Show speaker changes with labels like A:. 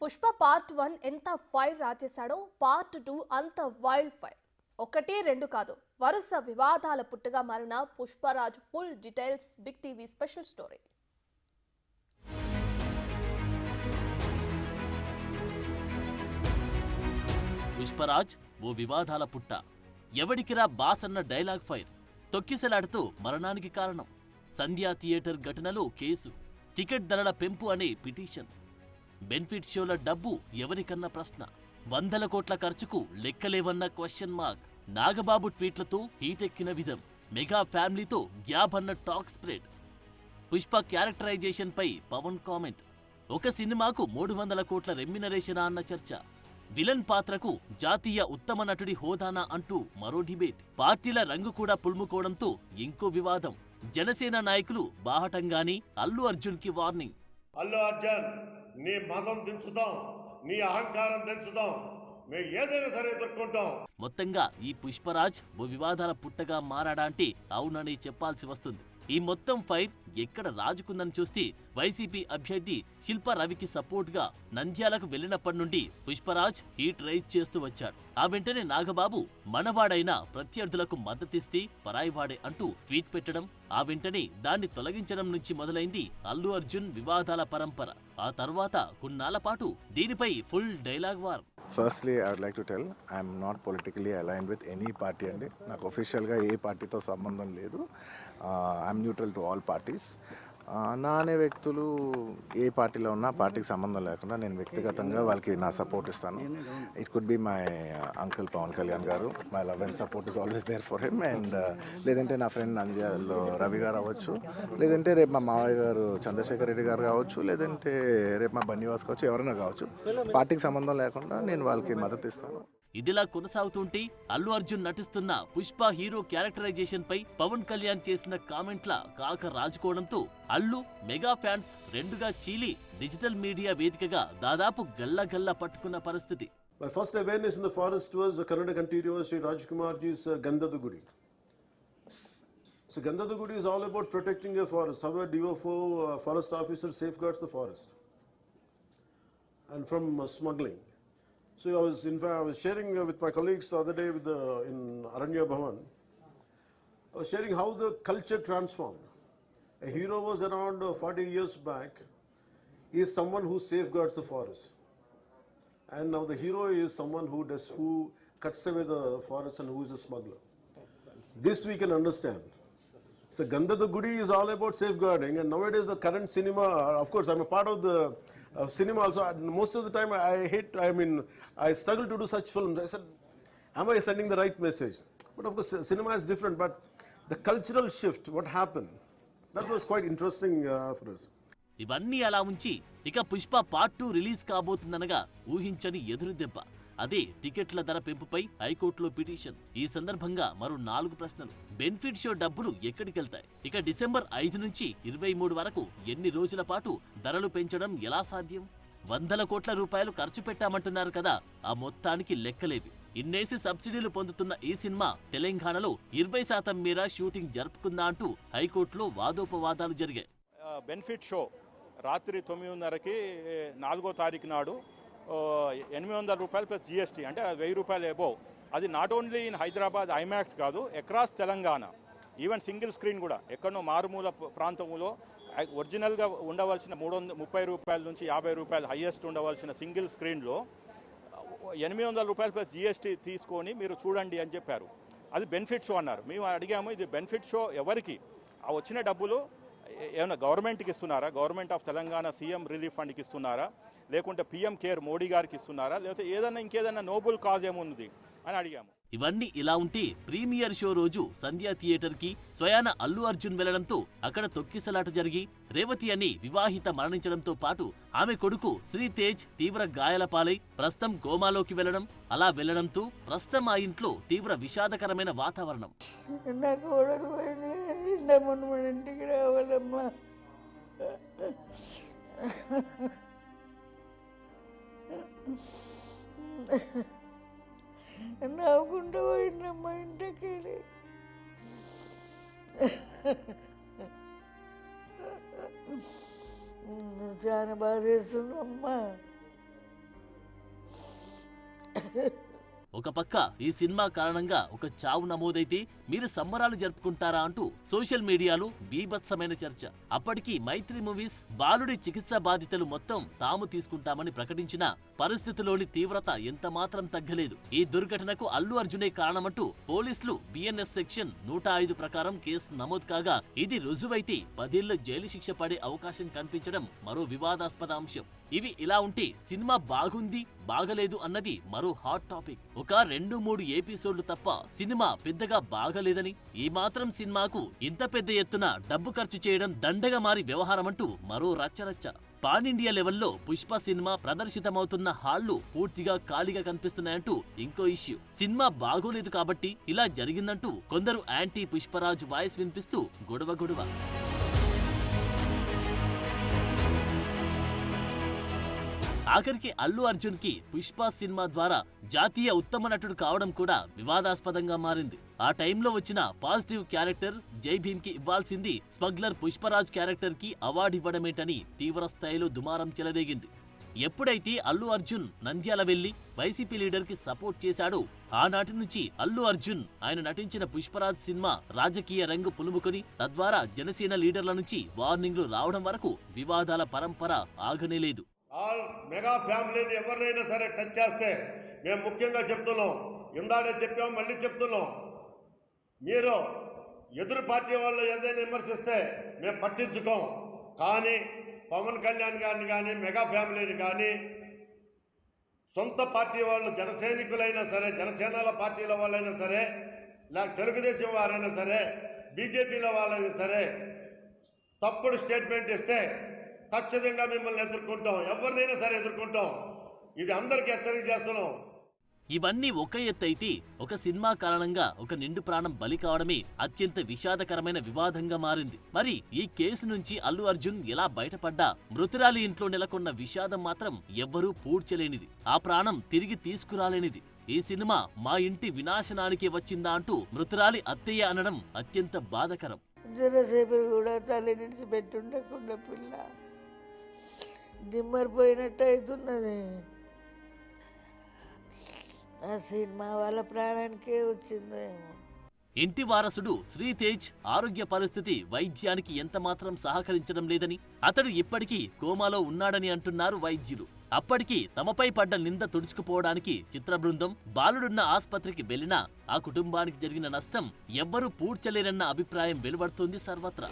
A: Pushpa part 1 ఎంత fire రాచేశాడో part 2 అంత wild fire. ఒకటి రెండు కాదు, వరుస వివాదాల పుట్టుగా మారిన Pushparaj full details big TV special story.
B: Pushparaj ఓ వివాదాల పుట్ట. ఎవడికిరా బాస్ అన్న డైలాగ్ ఫైర్ తొక్కిసలాడుతూ మరణానికి కారణం. సంధ్యా థియేటర్ ఘటనలో కేసు, టికెట్ ధరల పెంపు అనే పిటిషన్, బెనిఫిట్ షోల డబ్బు ఎవరికన్న ప్రశ్న, 100 కోట్ల ఖర్చుకు లెక్కలేవన్న క్వశ్చన్ మార్క్, నాగబాబు ట్వీట్లతో హీటెక్కిన విధం, మెగా ఫ్యామిలీతో గ్యాప్ అన్న టాక్ స్ప్రెడ్, పుష్ప క్యారెక్టరైజేషన్ పై పవన్ కామెంట్, ఒక సినిమాకు 300 కోట్ల రెమ్యునరేషనా అన్న చర్చ, విలన్ పాత్రకు జాతీయ ఉత్తమ నటుడి హోదానా అంటూ మరో డిబేట్, పార్టీల రంగు కూడా పులుముకోవడంతో ఇంకో వివాదం, జనసేన నాయకులు బాహటంగానే అల్లు అర్జున్ కి వార్నింగ్.
C: అల్లు అర్జున్, నీ మతం దించుదాం, నీ అహంకారం దించుదాం, మేము ఏదైనా సరే ఎదుర్కొంటాం.
B: మొత్తంగా ఈ పుష్పరాజ్ ఓ వివాదాల పుట్టగా మారాడా అంటే అవునని చెప్పాల్సి వస్తుంది. ఈ మొత్తం ఫైర్ ఎక్కడ రాజుకుందని చూస్తే వైసీపీ అభ్యర్థి శిల్పా రవికి సపోర్ట్ గా నంద్యాలకు వెళ్లినప్పటి నుండి పుష్పరాజ్ హీట్ రైజ్ చేస్తూ వచ్చాడు. ఆ వెంటనే నాగబాబు మనవాడైన ప్రత్యర్థులకు మద్దతిస్తే పరాయివాడే అంటూ ట్వీట్ పెట్టడం, ఆ వెంటనే దాన్ని తొలగించడం నుంచి మొదలైంది అల్లు అర్జున్ వివాదాల పరంపర. ఆ తర్వాత కొన్నాళ్ల పాటు దీనిపై full dialogue war.
D: Firstly, I would like to tell I am not politically aligned with any party అండి. నాకు ఒఫీషియల్గా ఏ పార్టీతో సంబంధం లేదు. I'm neutral to all parties. నా అనే వ్యక్తులు ఏ పార్టీలో ఉన్నా పార్టీకి సంబంధం లేకుండా నేను వ్యక్తిగతంగా వాళ్ళకి నా సపోర్ట్ ఇస్తాను. It could be my uncle Pawan Kalyan garu. My love and support is always there for him. And లేదంటే నా ఫ్రెండ్ నంద్యాలలో రవి గారు అవ్వచ్చు, లేదంటే రేపు మా మావయ్య గారు చంద్రశేఖర్ రెడ్డి గారు కావచ్చు, లేదంటే రేపు మా బన్నివాస్ కావచ్చు, ఎవరైనా కావచ్చు. పార్టీకి సంబంధం లేకుండా నేను వాళ్ళకి మద్దతు ఇస్తాను.
B: ఇదిలా కొనసాగుతుంటే అల్లు అర్జున్ నటిస్తున్న పుష్ప హీరో క్యారెక్టరైజేషన్ పై పవన్ కళ్యాణ్ చేసిన కామెంట్ల కాక రాజుకోవడంతో అల్లు మెగా ఫ్యాన్స్ రెండుగా చీలి డిజిటల్ మీడియా వేదికగా దాదాపు గల్లా పట్టుకున్న పరిస్థితి.
E: My first awareness in the forest was Kannada continuous Sri Rajkumar ji's Gandhada Gudi. So Gandhada Gudi is all about protecting a forest. How a DFO forest officer safeguards the forest and from smuggling. So I was sharing with my colleagues the other day in Aranya Bhavan. I was sharing how the culture transformed. A hero was around 40 years back. He is someone who safeguards the forest. And now the hero is someone who cuts away the forest and who is a smuggler. This we can understand. So Gandhada Gudi is all about safeguarding, and nowadays the current cinema, of course I'm a part of the cinema also. Most of the time I struggle to do such films. I said, am I sending the right message? But of course cinema is different, but the cultural shift, what happened, that was quite interesting for us.
B: ఇవన్నీ అలా ఉంచి ఇక Pushpa part 2 release కాబోతుందనగా ఊహించని ఎదురు దెబ్బ. అదే టికెట్ల ధర పెంపుపై హైకోర్టులో పిటిషన్. ఈ సందర్భంగా మరో 4 ప్రశ్నలు. బెనిఫిట్ షో డబ్బులు ఎక్కడికెళ్తాయి? ఇక డిసెంబర్ 5 నుంచి 23 వరకు ఎన్ని రోజుల పాటు ధరలు పెంచడం ఎలా సాధ్యం? 100 కోట్ల రూపాయలు ఖర్చు పెట్టామంటున్నారు కదా, ఆ మొత్తానికి లెక్కలేవి. ఇన్నేసి సబ్సిడీలు పొందుతున్న ఈ సినిమా తెలంగాణలో 20% మేర షూటింగ్ జరుపుకుందా అంటూ హైకోర్టులో వాదోపవాదాలు జరిగాయి.
F: బెనిఫిట్ షో రాత్రి 9:30కి 4వ తారీఖు నాడు 800 రూపాయలు ప్లస్ జిఎస్టీ, అంటే 1000 రూపాయలు అబోవ్. అది not only in Hyderabad IMAX కాదు, across Telangana. Even single screen కూడా ఎక్కడో మారుమూల ప్రాంతంలో ఒరిజినల్గా ఉండవలసిన 330 రూపాయల నుంచి 50 రూపాయలు హైయెస్ట్ ఉండవలసిన సింగిల్ స్క్రీన్లో 800 రూపాయలు ప్లస్ జిఎస్టీ తీసుకొని మీరు చూడండి అని చెప్పారు. అది బెనిఫిట్ షో అన్నారు. మేము అడిగాము, ఇది బెనిఫిట్ షో ఎవరికి? ఆ వచ్చిన డబ్బులు ఏమైనా గవర్నమెంట్కి ఇస్తున్నారా? Government of Telangana CM relief ఫండ్కి ఇస్తున్నారా? లేకుంటే పీఎం కేర్ మోడీ గారికి ఇస్తున్నారా? లేకపోతే ఇంకేదైనా నోబుల్ కాజ్ ఏముంది అని అడిగాము.
B: ఇవన్నీ ఇలా ఉంటే ప్రీమియర్ షో రోజు సంధ్యా థియేటర్ కి స్వయాన అల్లు అర్జున్ వెళ్లడంతో అక్కడ తొక్కిసలాట జరిగి రేవతి అని వివాహిత మరణించడంతో పాటు ఆమె కొడుకు శ్రీతేజ్ తీవ్ర గాయాల పాలై ప్రస్తుతం కోమాలోకి వెళ్లడం, అలా వెళ్లడంతో ప్రస్తుతం ఆ ఇంట్లో తీవ్ర విషాదకరమైన వాతావరణం.
G: నవ్వుకుంటూ పోయిందమ్మా ఇంటికి. చాలా బాధేస్తుందమ్మా.
B: ఒక పక్క ఈ సినిమా కారణంగా ఒక చావు నమోదైతే మీరు సంబరాలు జరుపుకుంటారా అంటూ సోషల్ మీడియాలో బీభత్సమైన చర్చ. అప్పటికి మైత్రి మూవీస్ బాలుడి చికిత్స బాధ్యతలు మొత్తం తాము తీసుకుంటామని ప్రకటించిన పరిస్థితిలోని తీవ్రత ఎంత మాత్రం తగ్గలేదు. ఈ దుర్ఘటనకు అల్లు అర్జునే కారణమంటూ పోలీసులు బిఎన్ఎస్ సెక్షన్ 105 ప్రకారం కేసు నమోదు కాగా, ఇది రుజువైతే 10 ఏళ్ల జైలు శిక్ష పడే అవకాశం కనిపించడం మరో వివాదాస్పద అంశం. ఇవి ఇలా ఉంటే సినిమా బాగుంది బాగలేదు అన్నది మరో హాట్ టాపిక్. ఒక 2-3 ఎపిసోడ్లు తప్ప సినిమా పెద్దగా బాగలేదని, ఈ మాత్రం సినిమాకు ఇంత పెద్ద ఎత్తున డబ్బు ఖర్చు చేయడం దండగా మారి వ్యవహారమంటూ మరో రచ్చరచ్చ. పాన్ ఇండియా లెవెల్లో పుష్ప సినిమా ప్రదర్శితమవుతున్న హాళ్లు పూర్తిగా ఖాళీగా కనిపిస్తున్నాయంటూ ఇంకో ఇష్యూ. సినిమా బాగోలేదు కాబట్టి ఇలా జరిగిందంటూ కొందరు యాంటీ పుష్పరాజ్ వాయిస్ వినిపిస్తూ గొడవ. ఆఖరికి అల్లు అర్జున్ కి పుష్ప సినిమా ద్వారా జాతీయ ఉత్తమ నటుడు కావడం కూడా వివాదాస్పదంగా మారింది. ఆ టైంలో వచ్చిన పాజిటివ్ క్యారెక్టర్ జై భీమ్ కి ఇవ్వాల్సింది స్మగ్లర్ పుష్పరాజ్ క్యారెక్టర్ కి అవార్డు ఇవ్వడమేంటని తీవ్ర స్థాయిలో దుమారం చెలరేగింది. ఎప్పుడైతే అల్లు అర్జున్ నంద్యాల వెళ్లి వైసీపీ లీడర్ కి సపోర్ట్ చేశాడో, ఆనాటి నుంచి అల్లు అర్జున్ ఆయన నటించిన పుష్పరాజ్ సినిమా రాజకీయ రంగు పులుముకొని తద్వారా జనసేన లీడర్ల నుంచి వార్నింగ్లు రావడం వరకు వివాదాల పరంపర ఆగనేలేదు.
C: ఆల్ మెగా ఫ్యామిలీని ఎవరినైనా సరే టచ్ చేస్తే మేము ముఖ్యంగా చెప్తున్నాం, ఇందాడే చెప్పాం మళ్ళీ చెప్తున్నాం, మీరు ఎదురు పార్టీ వాళ్ళు ఏదైనా విమర్శిస్తే మేము పట్టించుకోం. కానీ పవన్ కళ్యాణ్ గారిని కానీ మెగా ఫ్యామిలీని కానీ సొంత పార్టీ వాళ్ళు జనసైనికులైనా సరే, జనసేనల పార్టీల వాళ్ళైనా సరే, లేక తెలుగుదేశం వారైనా సరే, బీజేపీల వాళ్ళైనా సరే తప్పుడు స్టేట్మెంట్ ఇస్తే ఖచ్చితంగా మిమ్మల్ని ఎదుర్కొంటాం, ఎవరినైనా సరే ఎదుర్కొంటాం. ఇది అందరికీ హెచ్చరిక చేస్తున్నాం.
B: ఇవన్నీ ఒక ఎత్తైతే ఒక సినిమా కారణంగా ఒక నిండు ప్రాణం బలి కావడమే అత్యంత విషాదకరమైన వివాదంగా మారింది. మరి ఈ కేసు నుంచి అల్లు అర్జున్ ఎలా బయటపడ్డా మృతురాలి ఇంట్లో నెలకొన్న విషాదం మాత్రం ఎవ్వరూ పూడ్చలేనిది, ఆ ప్రాణం తిరిగి తీసుకురాలేనిది. ఈ సినిమా మా ఇంటి వినాశనానికి వచ్చిందా అంటూ మృతురాలి అత్తయ్య అనడం అత్యంత బాధకరం.
G: జరసేపు కూడా తల్లి నుంచి పెట్టుండకుండా పిల్ల దిమ్మరిపోయినట్టు అవుతున్నది. ఆ సినిమా వాళ్ళ ప్రాణానికే వచ్చిందేమో.
B: ఇంటి వారసుడు శ్రీతేజ్ ఆరోగ్య పరిస్థితి వైద్యానికి ఎంత మాత్రం సహకరించడం లేదని, అతడు ఇప్పటికీ కోమాలో ఉన్నాడని అంటున్నారు వైద్యులు. అప్పటికి తమపై పడ్డ నింద తుడుచుకుపోవడానికి చిత్ర బృందం బాలుడున్న ఆస్పత్రికి వెళ్లినా ఆ కుటుంబానికి జరిగిన నష్టం ఎవ్వరూ పూడ్చలేరన్న అభిప్రాయం వెలువడుతోంది సర్వత్రా.